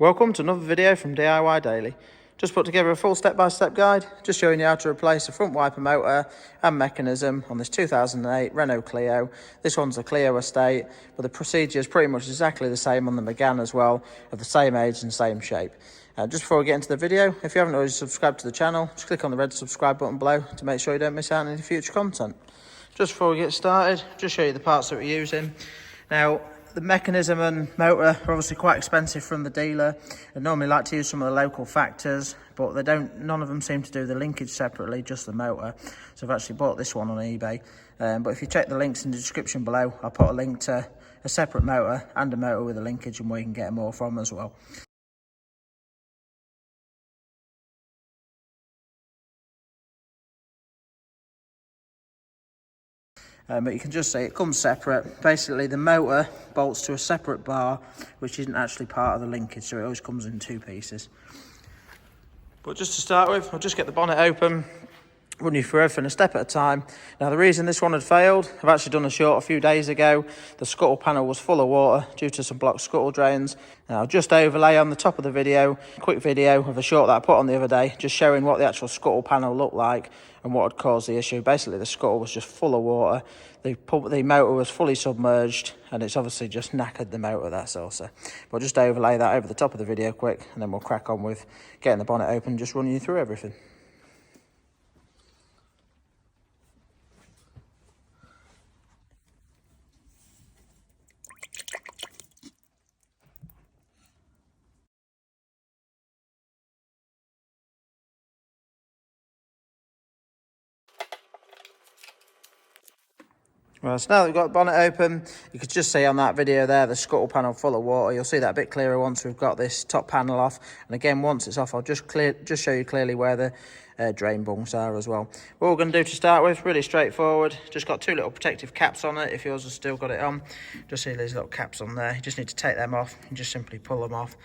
Welcome to another video from DIY Daily. Just put together a full step-by-step guide, just showing you how to replace the front wiper motor and mechanism on this 2008 Renault Clio. This one's a Clio estate, but the procedure is pretty much exactly the same on the Megane as well, of the same age and same shape. Just before we get into the video, if you haven't already subscribed to the channel, just click on the red subscribe button below to make sure you don't miss out on any future content. Just before we get started, just show you the parts that we're using. Now, the mechanism and motor are obviously quite expensive from the dealer. I normally like to use some of the local factors, but none of them seem to do the linkage separately, just the motor. So I've actually bought this one on eBay. But if you check the links in the description below, I'll put a link to a separate motor and a motor with a linkage and where you can get more from as well. But you can just see it comes separate. Basically, the motor bolts to a separate bar, which isn't actually part of the linkage, so it always comes in two pieces. But just to start with, I'll just get the bonnet open, run you through everything a step at a time. Now, the reason this one had failed, I've actually done a short a few days ago. The scuttle panel was full of water due to some blocked scuttle drains. Now, I'll just overlay on the top of the video, a quick video of a short that I put on the other day, just showing what the actual scuttle panel looked like and what had caused the issue. Basically, the scuttle was just full of water. The motor was fully submerged, and it's obviously just knackered the motor, that's also. But just overlay that over the top of the video quick, and then we'll crack on with getting the bonnet open, just running you through everything. Well, so now that we've got the bonnet open, you could just see on that video there the scuttle panel full of water. You'll see that a bit clearer once we've got this top panel off. And again, once it's off, I'll just show you clearly where the drain bungs are as well. What we're going to do to start with, really straightforward. Just got two little protective caps on it. If yours has still got it on, just see these little caps on there. You just need to take them off and just simply pull them off.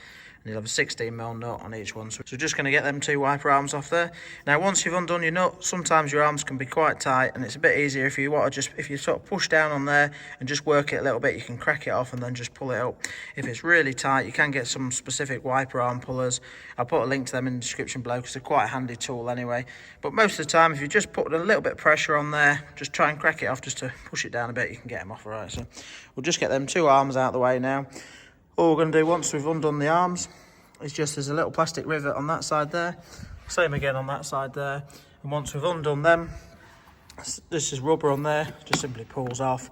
And you'll have a 16mm nut on each one. So we're just going to get them two wiper arms off there. Now, once you've undone your nut, sometimes your arms can be quite tight, and it's a bit easier if you want to if you sort of push down on there and just work it a little bit, you can crack it off and then just pull it up. If it's really tight, you can get some specific wiper arm pullers. I'll put a link to them in the description below because they're quite a handy tool anyway. But most of the time, if you just put a little bit of pressure on there, just try and crack it off just to push it down a bit, you can get them off all right. So we'll just get them two arms out of the way now. All we're going to do once we've undone the arms is just there's a little plastic rivet on that side there, same again on that side there, and once we've undone them, this is rubber on there, just simply pulls off,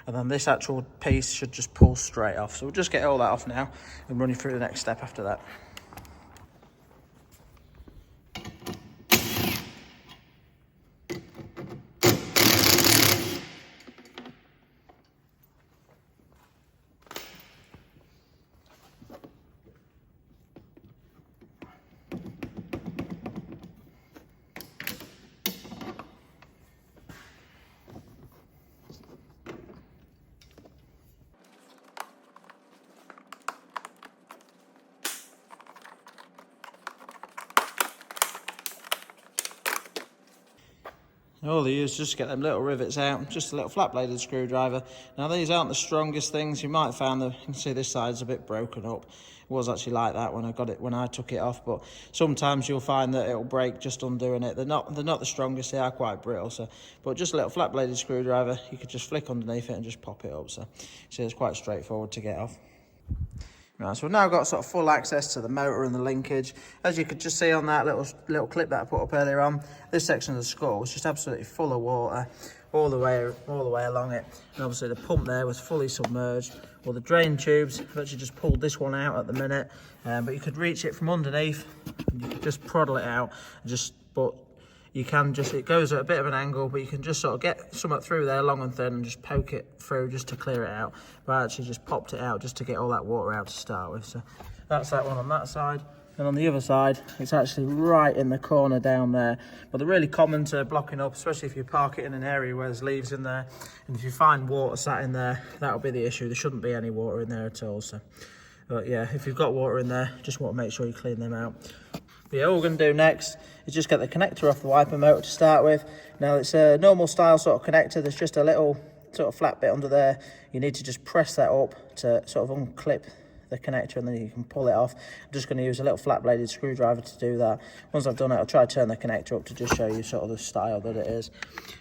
and then this actual piece should just pull straight off. So we'll just get all that off now and run you through the next step after that. All they use is just get them little rivets out, just a little flat bladed screwdriver. Now, these aren't the strongest things. You might find that you can see this side's a bit broken up. It was actually like that when I took it off, but sometimes you'll find that it'll break just undoing it. They're not the strongest, they are quite brittle. But just a little flat bladed screwdriver, you could just flick underneath it and just pop it up. So it's quite straightforward to get off. Right, so we've now got sort of full access to the motor and the linkage. As you could just see on that little clip that I put up earlier on, this section of the scuttle was just absolutely full of water all the way along it. And obviously the pump there was fully submerged. Well, the drain tubes, I've actually just pulled this one out at the minute, but you could reach it from underneath and you could just proddle it out. But you can just, it goes at a bit of an angle, but you can just sort of get something through there long and thin and just poke it through just to clear it out. But I actually just popped it out just to get all that water out to start with. So that's that one on that side. And on the other side, it's actually right in the corner down there. But they're really common to blocking up, especially if you park it in an area where there's leaves in there. And if you find water sat in there, that'll be the issue. There shouldn't be any water in there at all. So, but yeah, if you've got water in there, just want to make sure you clean them out. But yeah, all we're going to do next is just get the connector off the wiper motor to start with. Now, it's a normal style sort of connector. There's just a little sort of flat bit under there. You need to just press that up to sort of unclip the connector, and then you can pull it off. I'm just going to use a little flat bladed screwdriver to do that. Once I've done it, I'll try to turn the connector up to just show you sort of the style that it is,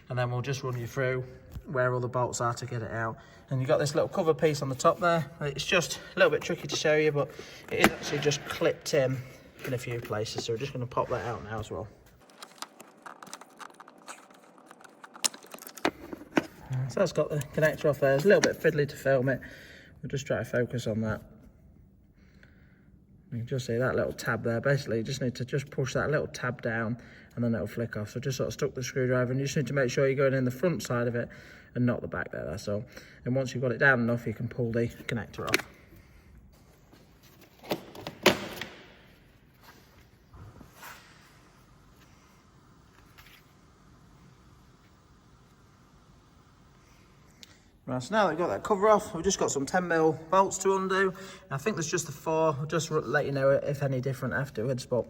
and then we'll just run you through where all the bolts are to get it out. And you've got this little cover piece on the top there. It's just a little bit tricky to show you, but it is actually just clipped in a few places, so we're just going to pop that out now as well. So that's got the connector off there. It's a little bit fiddly to film it. We'll just try to focus on that. You can just see that little tab there. Basically, you just need to just push that little tab down and then it'll flick off. So just sort of stuck the screwdriver, and you just need to make sure you're going in the front side of it and not the back there, that's all. And once you've got it down enough, you can pull the connector off. Right, so now that we've got that cover off, we've just got some 10mm bolts to undo. I think there's just the 4. I'll just let you know if any different afterwards, but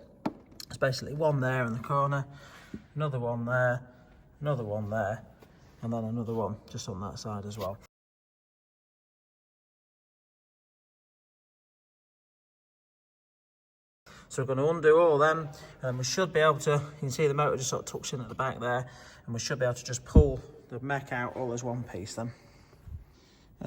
it's basically one there in the corner, another one there, another one there, and then another one just on that side as well. So we're going to undo all of them, and we should be able to, you can see the motor just sort of tucks in at the back there, and we should be able to just pull the mech out all as one piece then.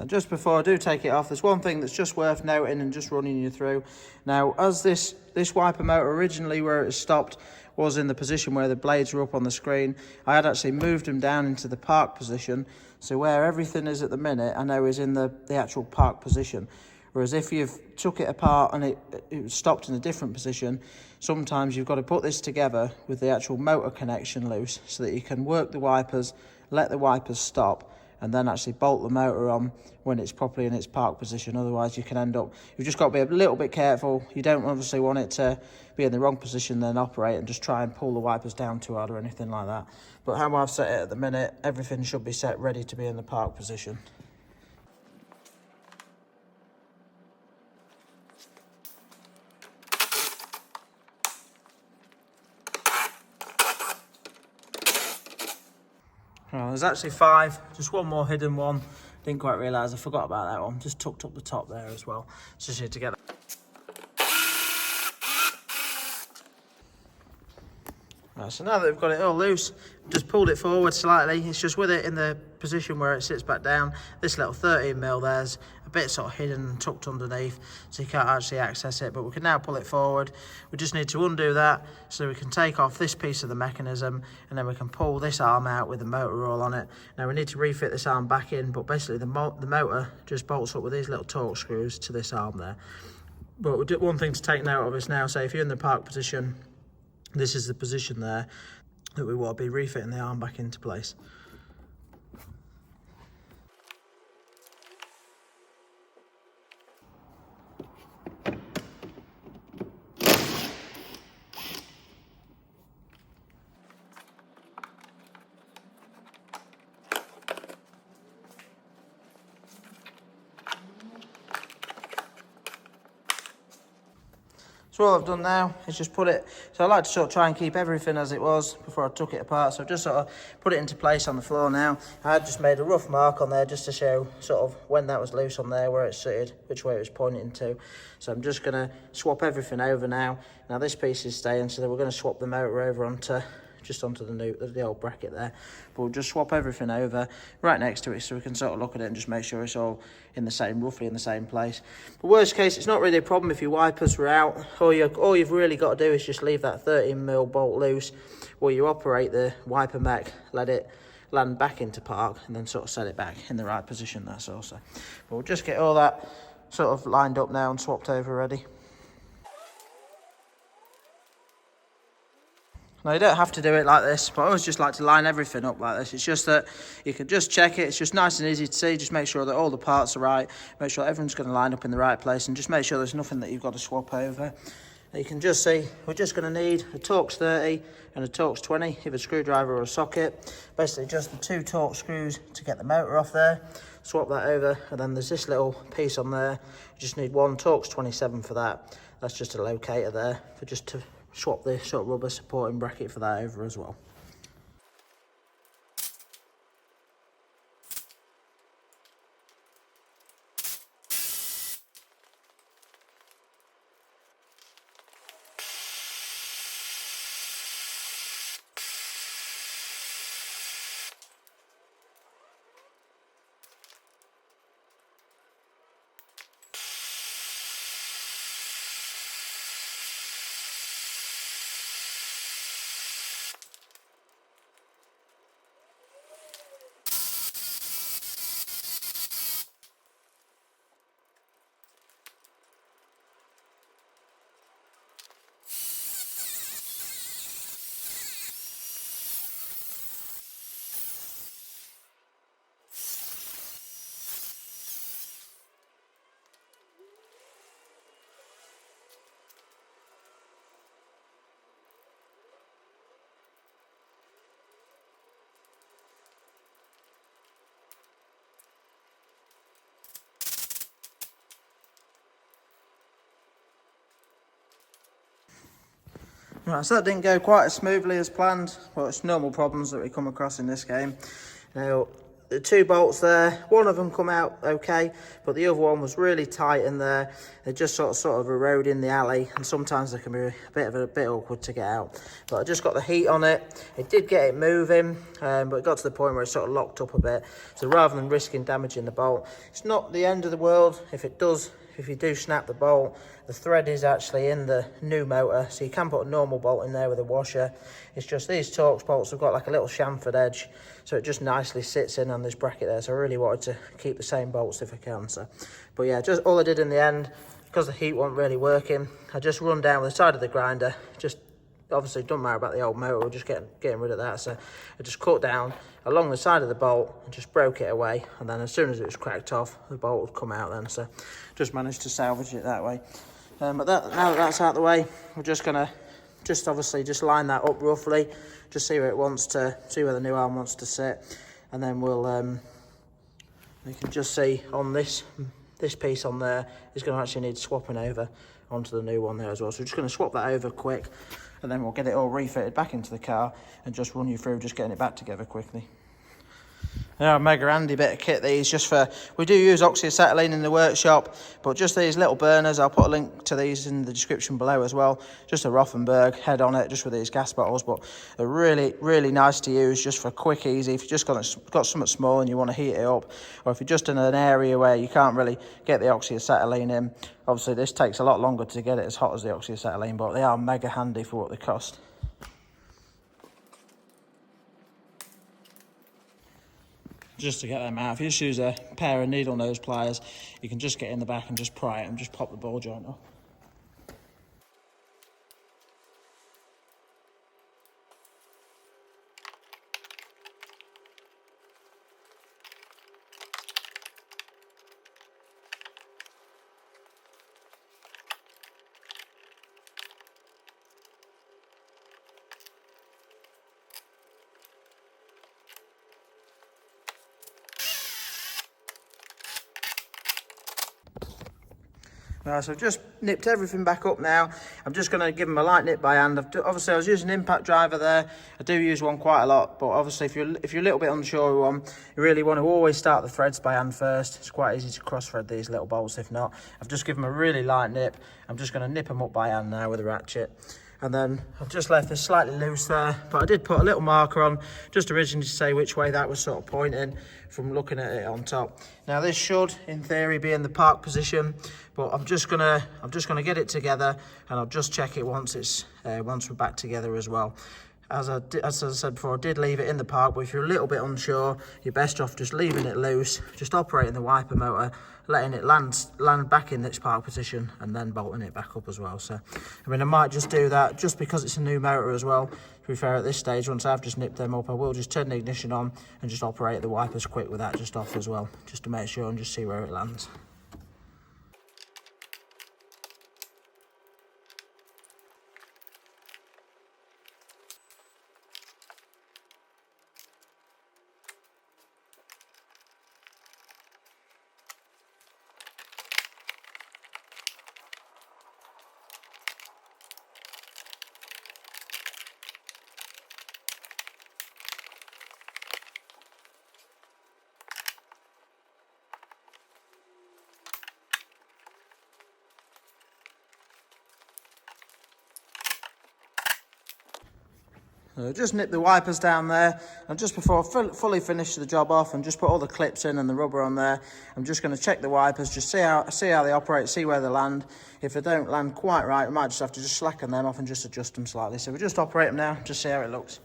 Just before I do take it off, there's one thing that's just worth noting and just running you through. Now, as this wiper motor originally, where it stopped, was in the position where the blades were up on the screen, I had actually moved them down into the park position. So where everything is at the minute, I know is in the actual park position. Whereas if you've took it apart and it stopped in a different position, sometimes you've got to put this together with the actual motor connection loose so that you can work the wipers, let the wipers stop, and then actually bolt the motor on when it's properly in its park position. Otherwise you can end up, you've just got to be a little bit careful. You don't obviously want it to be in the wrong position then operate and just try and pull the wipers down too hard or anything like that. But how I've set it at the minute, everything should be set ready to be in the park position. Well, there's actually 5, just one more hidden one. Didn't quite realise, I forgot about that one. Just tucked up the top there as well. Just need to get that. Right, so now that we've got it all loose, just pulled it forward slightly. It's just with it in the position where it sits back down. This little 13mm there's a bit sort of hidden and tucked underneath, so you can't actually access it, but we can now pull it forward. We just need to undo that so we can take off this piece of the mechanism, and then we can pull this arm out with the motor all on it. Now we need to refit this arm back in, but basically the motor just bolts up with these little torque screws to this arm there. But one thing to take note of is now, say if you're in the park position, this is the position there that we will be refitting the arm back into place. So all I've done now is just put it, so I like to sort of try and keep everything as it was before I took it apart, so I've just sort of put it into place on the floor now. I had just made a rough mark on there just to show sort of when that was loose on there, where it suited, which way it was pointing to. So I'm just going to swap everything over now. Now this piece is staying, so we're going to swap the motor over onto the old bracket there, but we'll just swap everything over right next to it so we can sort of look at it and just make sure it's all in the same, roughly in the same place. But worst case, it's not really a problem if your wipers were out. All you've really got to do is just leave that 13mm bolt loose while you operate the wiper mech, let it land back into park, and then sort of set it back in the right position, that's all. So but we'll just get all that sort of lined up now and swapped over ready. Now, you don't have to do it like this, but I always just like to line everything up like this. It's just that you can just check it. It's just nice and easy to see. Just make sure that all the parts are right. Make sure everyone's going to line up in the right place, and just make sure there's nothing that you've got to swap over. Now you can just see we're just going to need a Torx 30 and a Torx 20, either a screwdriver or a socket. Basically just the 2 Torx screws to get the motor off there. Swap that over, and then there's this little piece on there. You just need 1 Torx 27 for that. That's just a locator there for just to swap the sort of rubber supporting bracket for that over as well. Right, so that didn't go quite as smoothly as planned, but it's normal problems that we come across in this game. Now, the 2 bolts there, one of them come out okay, but the other one was really tight in there. They just sort of erode in the alley, and sometimes they can be a bit awkward to get out. But I just got the heat on it. It did get it moving, but it got to the point where it sort of locked up a bit. So rather than risking damaging the bolt, it's not the end of the world if it does. If you do snap the bolt, the thread is actually in the new motor, so you can put a normal bolt in there with a washer. It's just these Torx bolts have got like a little chamfered edge, so it just nicely sits in on this bracket there. So I really wanted to keep the same bolts if I can. So, but yeah, just all I did in the end, because the heat wasn't really working, I just run down with the side of the grinder. Just obviously don't matter about the old motor, we're just getting rid of that. So I just cut down along the side of the bolt and just broke it away, and then as soon as it was cracked off, the bolt would come out then. So just managed to salvage it that way. But now that that's out of the way, we're just gonna obviously line that up roughly, just see where it wants to, see where the new arm wants to sit, and then we'll you can just see on this piece on there is going to actually need swapping over onto the new one there as well. So we're just going to swap that over quick, and then we'll get it all refitted back into the car and just run you through just getting it back together quickly. They're a mega handy bit of kit, these, just for, we do use oxyacetylene in the workshop, but just these little burners, I'll put a link to these in the description below as well. Just a Rothenberg head on it, just with these gas bottles, but they're really, really nice to use just for quick, easy. If you've just got something small and you want to heat it up, or if you're just in an area where you can't really get the oxyacetylene in, obviously this takes a lot longer to get it as hot as the oxyacetylene, but they are mega handy for what they cost. Just to get them out, if you just use a pair of needle nose pliers, you can just get in the back and just pry it and just pop the ball joint off. So I've just nipped everything back up now. I'm just going to give them a light nip by hand. Obviously, I was using an impact driver there. I do use one quite a lot, but obviously, if you're a little bit unsure of one, you really want to always start the threads by hand first. It's quite easy to cross-thread these little bolts. If not, I've just given them a really light nip. I'm just going to nip them up by hand now with a ratchet. And then I've just left this slightly loose there, but I did put a little marker on just originally to say which way that was sort of pointing from looking at it on top. Now this should, in theory, be in the park position, but I'm just gonna get it together, and I'll just check it once we're back together as well. As I said before, I did leave it in the park, but if you're a little bit unsure, you're best off just leaving it loose, just operating the wiper motor, letting it land back in its park position, and then bolting it back up as well. So, I mean, I might just do that just because it's a new motor as well. To be fair, at this stage, once I've just nipped them up, I will just turn the ignition on and just operate the wipers quick with that just off as well, just to make sure and just see where it lands. Just nip the wipers down there, and just before I fully finish the job off and just put all the clips in and the rubber on there, I'm just going to check the wipers, just see how they operate, see where they land. If they don't land quite right, we might just have to just slacken them off and just adjust them slightly. So we just operate them now, just see how it looks.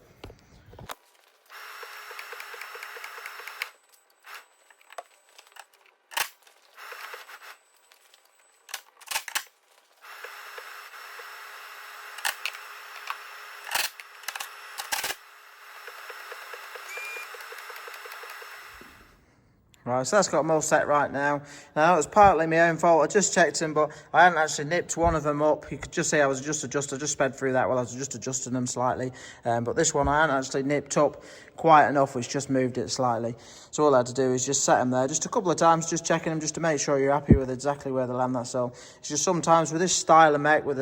Right, so that's got them all set right now. Now, it was partly my own fault. I just checked them, but I hadn't actually nipped one of them up. You could just see I was just sped through that while I was just adjusting them slightly. But this one I hadn't actually nipped up quite enough, which just moved it slightly. So all I had to do is just set them there just a couple of times, just checking them just to make sure you're happy with exactly where they land, that's all. It's just sometimes with this style of mech, with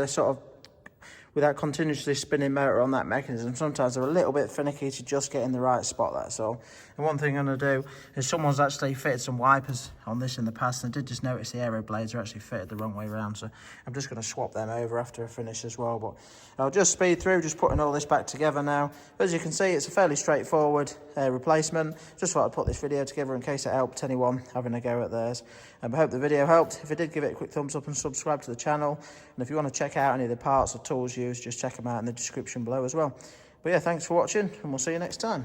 with that continuously spinning motor on that mechanism, sometimes they're a little bit finicky to just get in the right spot, that's all. And one thing I'm going to do is someone's actually fitted some wipers on this in the past, and I did just notice the aero blades are actually fitted the wrong way around, so I'm just going to swap them over after I finish as well. But I'll just speed through, just putting all this back together now. As you can see, it's a fairly straightforward replacement. Just thought I'd put this video together in case it helped anyone having a go at theirs. I hope the video helped. If it did, give it a quick thumbs up and subscribe to the channel. And if you want to check out any of the parts or tools used, just check them out in the description below as well. But yeah, thanks for watching, and we'll see you next time.